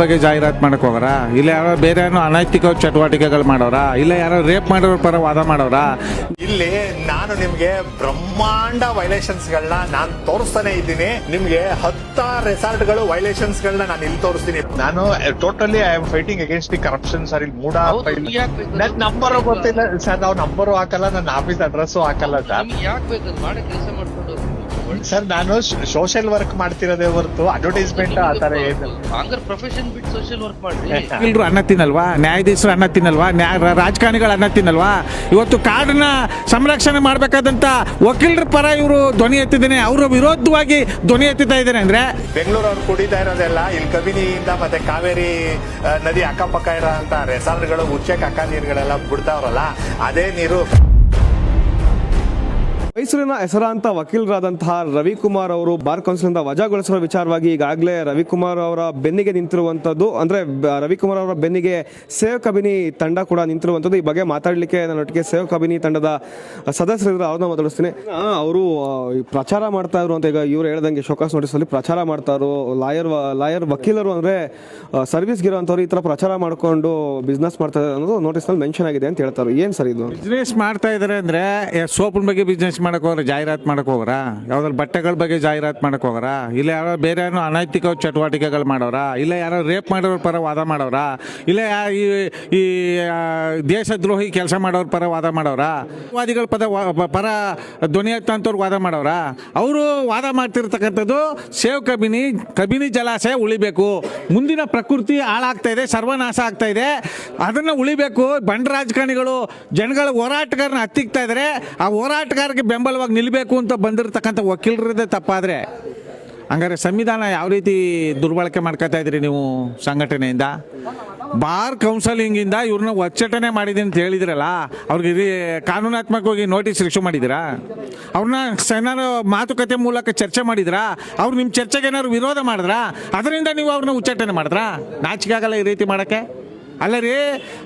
ಬಗ್ಗೆ ಜಾಹೀರಾತು ಮಾಡಕ್ ಹೋಗ್ರ, ಇಲ್ಲ ಯಾರೋ ಬೇರೆ ಏನೋ ಅನೈತಿಕ ಚಟುವಟಿಕೆಗಳು ಮಾಡೋರ, ಇಲ್ಲ ಯಾರೋ ರೇಪ್ ಮಾಡೋರ ಪರ ವಾದ ಮಾಡೋರ. ಇಲ್ಲಿ ನಾನು ನಿಮ್ಗೆ ಬ್ರಹ್ಮಾಂಡ ವೈಲೇಷನ್ಸ್ ಗಳನ್ನ ನಾನು ತೋರಿಸ್ತಾನೆ ಇದ್ದೀನಿ. ನಿಮ್ಗೆ 10 ರೆಸಾರ್ಟ್ಗಳು ವೈಲೇಷನ್ಸ್ ಗಳನ್ನ ನಾನು ಇಲ್ಲಿ ತೋರಿಸ್ತೀನಿ. ನಾನು totally I am fighting against the corruption sir. ಇಲ್ಲಿ ಮೂಡ ನನ್ ನಂಬರ್ ಗೊತ್ತಿಲ್ಲ ಸರ್, ನಾವು ನಂಬರು ಹಾಕಲ್ಲ, ನನ್ನ ಆಫೀಸ್ ಅಡ್ರೆಸ್ ಹಾಕಲ್ಲ ಸರ್. ನಾನು ಸೋಷಿಯಲ್ ವರ್ಕ್ ಮಾಡ್ತಿರೋದೇ ಹೊರತು ಅಡ್ವರ್ಟೈಸ್ಮೆಂಟ್ ಆತರ ವಕೀಲರು ಅನ್ನ ತಿನ್ನಲ್ವಾ, ನ್ಯಾಯಾಧೀಶರು ಅನ್ನ ತಿನ್ನಲ್ವಾ, ರಾಜಕಾರಣಿಗಳು ಅನ್ನ ತಿನ್ನಲ್ವಾ? ಇವತ್ತು ಕಾಡನ್ನ ಸಂರಕ್ಷಣೆ ಮಾಡ್ಬೇಕಾದಂತ ವಕೀಲರ ಪರ ಇವರು ಧ್ವನಿ ಎತ್ತಿದ್ದೇನೆ, ಅವರ ವಿರೋಧವಾಗಿ ಧ್ವನಿ ಎತ್ತಿತಾ ಇದ್ದೇನೆ. ಅಂದ್ರೆ ಬೆಂಗಳೂರು ಅವ್ರು ಕುಡಿತಾ ಇರೋದೆಲ್ಲ ಇಲ್ಲಿ ಕಬಿನಿಯಿಂದ ಮತ್ತೆ ಕಾವೇರಿ ನದಿ ಅಕ್ಕಪಕ್ಕ ಇರೋಂತ ರೆಸಾರ್ಟ್ಗಳು ಉಚ್ಚೆಕ್ ಅಕ್ಕ ನೀರುಗಳೆಲ್ಲ ಬಿಡ್ತಾವ್ರಲ್ಲ, ಅದೇ ನೀರು. ಮೈಸೂರಿನ ಹೆಸರಾಂತ ವಕೀಲರಾದಂತಹ ರವಿಕುಮಾರ್ ಅವರು ಬಾರ್ ಕೌನ್ಸಿಲಿಂದ ವಜಾಗೊಳಿಸುವ ವಿಚಾರವಾಗಿ ಈಗಾಗಲೇ ರವಿಕುಮಾರ್ ಅವರ ಬೆನ್ನಿಗೆ ನಿಂತಿರುವಂಥದ್ದು, ಅಂದರೆ ರವಿಕುಮಾರ್ ಅವರ ಬೆನ್ನಿಗೆ ಸೇವ್ ಕಬಿನಿ ತಂಡ ಕೂಡ ನಿಂತಿರುವಂಥದ್ದು. ಈ ಬಗ್ಗೆ ಮಾತಾಡಲಿಕ್ಕೆ ನನ್ನೊಟ್ಟಿಗೆ ಸೇವ್ ಕಬಿನಿ ತಂಡದ ಸದಸ್ಯರಿದ್ರು, ಅವ್ರನ್ನ ಮಾತಾಡಿಸ್ತೀನಿ. ಅವರು ಪ್ರಚಾರ ಮಾಡ್ತಾ ಇದ್ರು ಅಂತ, ಈಗ ಇವರು ಹೇಳ್ದಂಗೆ ಶೋಕಾಸ್ ನೋಟಿಸಲ್ಲಿ ಪ್ರಚಾರ ಮಾಡ್ತಾ ಇದ್ರು. ಲಾಯರ್ ವಕೀಲರು ಅಂದರೆ ಸರ್ವಿಸ್ಗಿರೋಂಥವ್ರು ಈ ಥರ ಪ್ರಚಾರ ಮಾಡಿಕೊಂಡು ಬಿಸ್ನೆಸ್ ಮಾಡ್ತಾ ಇದ್ದಾರೆ ಅನ್ನೋದು ನೋಟಿಸ್ನಲ್ಲಿ ಮೆನ್ಷನ್ ಆಗಿದೆ ಅಂತ ಹೇಳ್ತಾರೆ. ಏನು ಸರ್ ಇದು? ಬಿಸ್ನೆಸ್ ಮಾಡ್ತಾ ಇದ್ದಾರೆ ಅಂದರೆ ಸೋಪಿನ ಬಗ್ಗೆ ಬಿಸ್ನೆಸ್ ಮಾಡಕ್ ಹೋಗ್ರ, ಜಾಹೀರಾತು ಮಾಡಕ್ ಹೋಗ್ರ, ಯಾವ್ದಾದ್ರು ಬಟ್ಟೆಗಳ ಬಗ್ಗೆ ಜಾಹೀರಾತು ಮಾಡಕ್ ಹೋಗ್ರ, ಇಲ್ಲ ಯಾರೋ ಬೇರೆ ಏನೋ ಅನೈತಿಕ ಚಟುವಟಿಕೆಗಳು ಮಾಡೋರ, ಇಲ್ಲ ಯಾರೋ ರೇಪ್ ಮಾಡೋರ ಪರ ವಾದ ಮಾಡೋರ, ಇಲ್ಲ ಈ ದೇಶದ್ರೋಹಿ ಕೆಲಸ ಮಾಡೋರ ಪರ ವಾದ ಮಾಡೋರ, ವಾದಿಗಳ ಪರ ಧ್ವನಿ ಎತ್ತಂತವ್ರು ವಾದ ಮಾಡೋರ. ಅವರು ವಾದ ಮಾಡ್ತಿರ್ತಕ್ಕಂಥದ್ದು ಸೇವ್ ಕಬಿನಿ ಜಲಾಶಯ ಉಳಿಬೇಕು, ಮುಂದಿನ ಪ್ರಕೃತಿ ಹಾಳಾಗ್ತಾ ಇದೆ, ಸರ್ವನಾಶ ಆಗ್ತಾ ಇದೆ, ಅದನ್ನು ಉಳಿಬೇಕು. ಬಂಡ ರಾಜಕಾರಣಿಗಳು ಜನಗಳ ಹೋರಾಟಗಾರನ ಹತ್ತಿಕ್ತಾ ಇದ್ದಾರೆ, ಆ ಹೋರಾಟಗಾರರಿಗೆ ಬೆಂಬಲವಾಗಿ ನಿಲ್ಲಬೇಕು ಅಂತ ಬಂದಿರತಕ್ಕಂಥ ವಕೀಲರದೇ ತಪ್ಪಾದರೆ ಹಂಗಾರೆ ಸಂವಿಧಾನ ಯಾವ ರೀತಿ ದುರ್ಬಳಕೆ ಮಾಡ್ಕೊತಾ ಇದ್ರಿ ನೀವು ಸಂಘಟನೆಯಿಂದ? ಬಾರ್ ಕೌನ್ಸಲಿಂಗಿಂದ ಇವ್ರನ್ನ ಒಚ್ಚಟನೆ ಮಾಡಿದ್ದೀನಿ ಅಂತ ಹೇಳಿದ್ರಲ್ಲ, ಅವ್ರಿಗೆ ಕಾನೂನಾತ್ಮಕವಾಗಿ ನೋಟಿಸ್ ಇಶ್ಯೂ ಮಾಡಿದ್ದೀರಾ? ಅವ್ರನ್ನ ಏನಾರು ಮಾತುಕತೆ ಮೂಲಕ ಚರ್ಚೆ ಮಾಡಿದ್ರಾ? ಅವ್ರು ನಿಮ್ಮ ಚರ್ಚೆಗೆ ಏನಾದ್ರು ವಿರೋಧ ಮಾಡಿದ್ರಾ? ಅದರಿಂದ ನೀವು ಅವ್ರನ್ನ ಉಚ್ಚಾಟನೆ ಮಾಡಿದ್ರಾ? ನಾಚಿಕೆ ಆಗಲ್ಲ ಈ ರೀತಿ ಮಾಡೋಕ್ಕೆ? ಅಲ್ಲ ರೀ,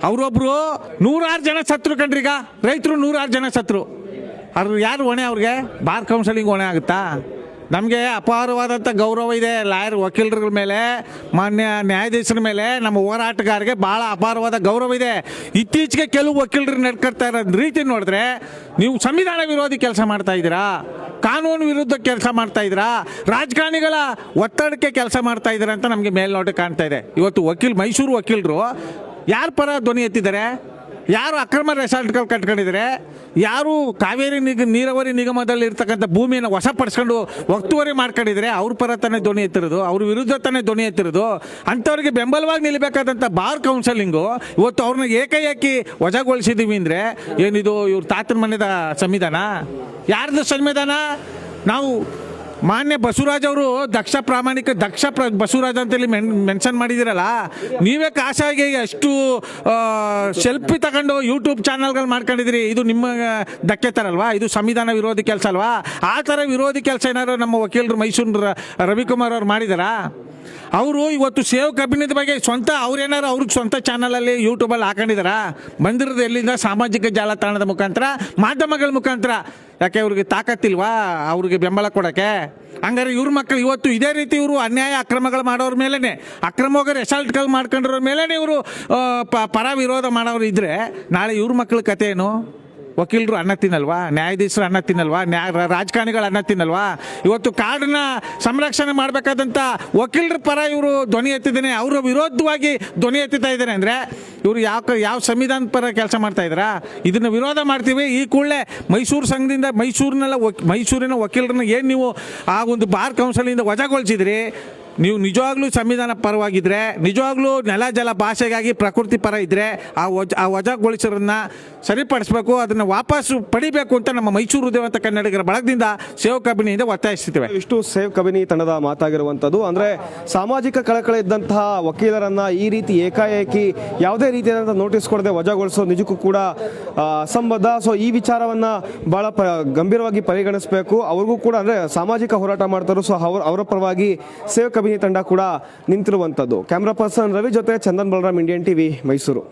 ಅವರೊಬ್ಬರು 100 ಜನ ಸತ್ರು ಕಣ್ರೀಗ, ರೈತರು 100 ಜನ ಸತ್ರು. ಅವ್ರು ಯಾರು ಹೊಣೆ? ಅವ್ರಿಗೆ ಬಾರ್ ಕೌನ್ಸಲಿಂಗ್ ಹೊಣೆ ಆಗುತ್ತಾ? ನಮಗೆ ಅಪಾರವಾದಂಥ ಗೌರವ ಇದೆ ಲಾಯರ್ ವಕೀಲರ ಮೇಲೆ, ಮಾನ್ಯ ನ್ಯಾಯಾಧೀಶರ ಮೇಲೆ, ನಮ್ಮ ಹೋರಾಟಗಾರರಿಗೆ ಭಾಳ ಅಪಾರವಾದ ಗೌರವ ಇದೆ. ಇತ್ತೀಚೆಗೆ ಕೆಲವು ವಕೀಲರು ನಡ್ಕೊಳ್ತಾ ಇರೋ ರೀತಿ ನೋಡಿದ್ರೆ ನೀವು ಸಂವಿಧಾನ ವಿರೋಧಿ ಕೆಲಸ ಮಾಡ್ತಾ ಇದ್ದೀರಾ, ಕಾನೂನು ವಿರುದ್ಧ ಕೆಲಸ ಮಾಡ್ತಾ ಇದ್ದೀರಾ, ರಾಜಕಾರಣಿಗಳ ಒತ್ತಡಕ್ಕೆ ಕೆಲಸ ಮಾಡ್ತಾ ಇದ್ದೀರಾ ಅಂತ ನಮಗೆ ಮೇಲ್ನೋಟ ಕಾಣ್ತಾ ಇದೆ. ಇವತ್ತು ಮೈಸೂರು ವಕೀಲರು ಯಾರ ಪರ ಧ್ವನಿ ಎತ್ತಿದ್ದಾರೆ? ಯಾರು ಅಕ್ರಮ ರೆಸಾರ್ಟ್ಗಳು ಕಟ್ಕೊಂಡಿದ್ದಾರೆ? ಯಾರು ಕಾವೇರಿ ನೀರಾವರಿ ನಿಗಮದಲ್ಲಿ ಇರ್ತಕ್ಕಂಥ ಭೂಮಿಯನ್ನು ವಶಪಡಿಸ್ಕೊಂಡು ಒತ್ತುವರಿ ಮಾಡ್ಕೊಂಡಿದ್ದಾರೆ? ಅವ್ರ ಪರ ತಾನೇ ಧ್ವನಿ ಎತ್ತಿರೋದು, ಅವ್ರ ವಿರುದ್ಧ ತಾನೇ ಧ್ವನಿ ಎತ್ತಿರೋದು. ಅಂಥವ್ರಿಗೆ ಬೆಂಬಲವಾಗಿ ನಿಲ್ಲಬೇಕಾದಂಥ ಬಾರ್ ಕೌನ್ಸಲಿಂಗು ಇವತ್ತು ಅವ್ರನ್ನ ಏಕಾಏಕಿ ವಜಾಗೊಳಿಸಿದ್ದೀವಿ ಅಂದರೆ ಏನಿದು ಇವ್ರ ತಾತನ ಮನೆದ ಸಂವಿಧಾನ? ಯಾರ್ದು ಸಂವಿಧಾನ? ನಾವು ಮಾನ್ಯ ಬಸವರಾಜ್ ಅವರು ದಕ್ಷ ಬಸವರಾಜ್ ಅಂತೇಳಿ ಮೆನ್ಷನ್ ಮಾಡಿದಿರಲ್ಲ, ನೀವೇ ಖಾಸಗಿ ಅಷ್ಟು ಸೆಲ್ಫಿ ತಗೊಂಡು ಯೂಟ್ಯೂಬ್ ಚಾನಲ್ಗಳು ಮಾಡ್ಕೊಂಡಿದ್ದೀರಿ. ಇದು ನಿಮ್ಮ ಧಕ್ಕೆ ತರಲ್ವಾ? ಇದು ಸಂವಿಧಾನ ವಿರೋಧಿ ಕೆಲಸ ಅಲ್ವಾ? ಆ ಥರ ವಿರೋಧಿ ಕೆಲಸ ಏನಾದ್ರು ನಮ್ಮ ವಕೀಲರು ಮೈಸೂರು ರವಿಕುಮಾರ್ ಅವ್ರು ಮಾಡಿದಾರಾ? ಅವರು ಇವತ್ತು ಸೇವ್ ಕಬಿನಿದ ಬಗ್ಗೆ ಅವ್ರೇನಾರು ಅವ್ರಿಗೆ ಸ್ವಂತ ಚಾನಲಲ್ಲಿ ಯೂಟ್ಯೂಬಲ್ಲಿ ಹಾಕೊಂಡಿದಾರಾ? ಬಂದಿರೋದು ಎಲ್ಲಿಂದ? ಸಾಮಾಜಿಕ ಜಾಲತಾಣದ ಮುಖಾಂತರ, ಮಾಧ್ಯಮಗಳ ಮುಖಾಂತರ. ಯಾಕೆ ಅವ್ರಿಗೆ ತಾಕತ್ತಿಲ್ವಾ ಅವ್ರಿಗೆ ಬೆಂಬಲ ಕೊಡೋಕ್ಕೆ? ಹಂಗಾರೆ ಇವ್ರ ಮಕ್ಕಳು ಇವತ್ತು ಇದೇ ರೀತಿ ಇವರು ಅನ್ಯಾಯ ಅಕ್ರಮಗಳು ಮಾಡೋರ ಮೇಲೇ, ಅಕ್ರಮವಾಗಿ ರೆಸಾರ್ಟ್ಗಳು ಮಾಡ್ಕೊಂಡಿರೋ ಮೇಲೇ ಇವರು ಪರ ವಿರೋಧ ಮಾಡೋರು ಇದ್ದರೆ ನಾಳೆ ಇವ್ರ ಮಕ್ಕಳ ಕತೆ ಏನು? ವಕೀಲರು ಅನ್ನ ತಿನ್ನಲ್ವಾ, ನ್ಯಾಯಾಧೀಶರು ಅನ್ನ ತಿನ್ನಲ್ವಾ, ರಾಜಕಾರಣಿಗಳು ಅನ್ನ ತಿನ್ನಲ್ವಾ? ಇವತ್ತು ಕಾಡನ್ನ ಸಂರಕ್ಷಣೆ ಮಾಡಬೇಕಾದಂಥ ವಕೀಲರ ಪರ ಇವರು ಧ್ವನಿ ಎತ್ತಿದ್ದೇನೆ, ಅವರ ವಿರೋಧವಾಗಿ ಧ್ವನಿ ಎತ್ತಿತಾ ಇದ್ದೇನೆ ಅಂದರೆ ಇವರು ಯಾವ ಸಂವಿಧಾನದ ಪರ ಕೆಲಸ ಮಾಡ್ತಾ ಇದ್ದಾರಾ? ಇದನ್ನು ವಿರೋಧ ಮಾಡ್ತೀವಿ. ಈ ಕೂಡಲೇ ಮೈಸೂರು ಸಂಘದಿಂದ ಮೈಸೂರಿನ ವಕೀಲರನ್ನ ಏನು ನೀವು ಆ ಒಂದು ಬಾರ್ ಕೌನ್ಸಿಲಿಂದ ವಜಾಗೊಳಿಸಿದ್ರಿ, ನೀವು ನಿಜವಾಗ್ಲೂ ಸಂವಿಧಾನ ಪರವಾಗಿದ್ದರೆ, ನಿಜವಾಗ್ಲೂ ನೆಲ ಜಲ ಭಾಷೆಗಾಗಿ ಪ್ರಕೃತಿ ಪರ ಇದ್ದರೆ ಆ ವಜಾಗೊಳಿಸೋರನ್ನ ಸರಿಪಡಿಸಬೇಕು, ಅದನ್ನು ವಾಪಸ್ಸು ಪಡಿಬೇಕು ಅಂತ ನಮ್ಮ ಮೈಸೂರು ದೇವಂತ ಕನ್ನಡಿಗರ ಬಳಗದಿಂದ ಸೇವ್ ಕಬಿನಿಯಿಂದ ಒತ್ತಾಯಿಸ್ತಿದ್ದೇವೆ. ಇಷ್ಟು ಸೇವ್ ಕಬಿನಿ ತಂಡದ ಮಾತಾಗಿರುವಂಥದ್ದು. ಅಂದರೆ ಸಾಮಾಜಿಕ ಕಳಕಳಿ ಇದ್ದಂತಹ ವಕೀಲರನ್ನು ಈ ರೀತಿ ಏಕಾಏಕಿ ಯಾವುದೇ ರೀತಿಯಾದಂಥ ನೋಟಿಸ್ ಕೊಡದೆ ವಜಾಗೊಳಿಸೋ ನಿಜಕ್ಕೂ ಕೂಡ ಅಸಂಬದ್ಧ. ಸೊ ಈ ವಿಚಾರವನ್ನು ಭಾಳ ಗಂಭೀರವಾಗಿ ಪರಿಗಣಿಸಬೇಕು. ಅವ್ರಿಗೂ ಕೂಡ ಅಂದರೆ ಸಾಮಾಜಿಕ ಹೋರಾಟ ಮಾಡ್ತಾರೆ. ಸೊ ಅವರ ಪರವಾಗಿ ಸೇವ್ ಕಬಿನಿ ತಂಡ ಕೂಡ ನಿಂತಿರುವಂಥದ್ದು. ಕ್ಯಾಮ್ರಾ ಪರ್ಸನ್ ರವಿ ಜೊತೆ ಚಂದನ್ ಬಲರಾಮ್, ಇಂಡಿಯನ್ ಟಿವಿ, ಮೈಸೂರು.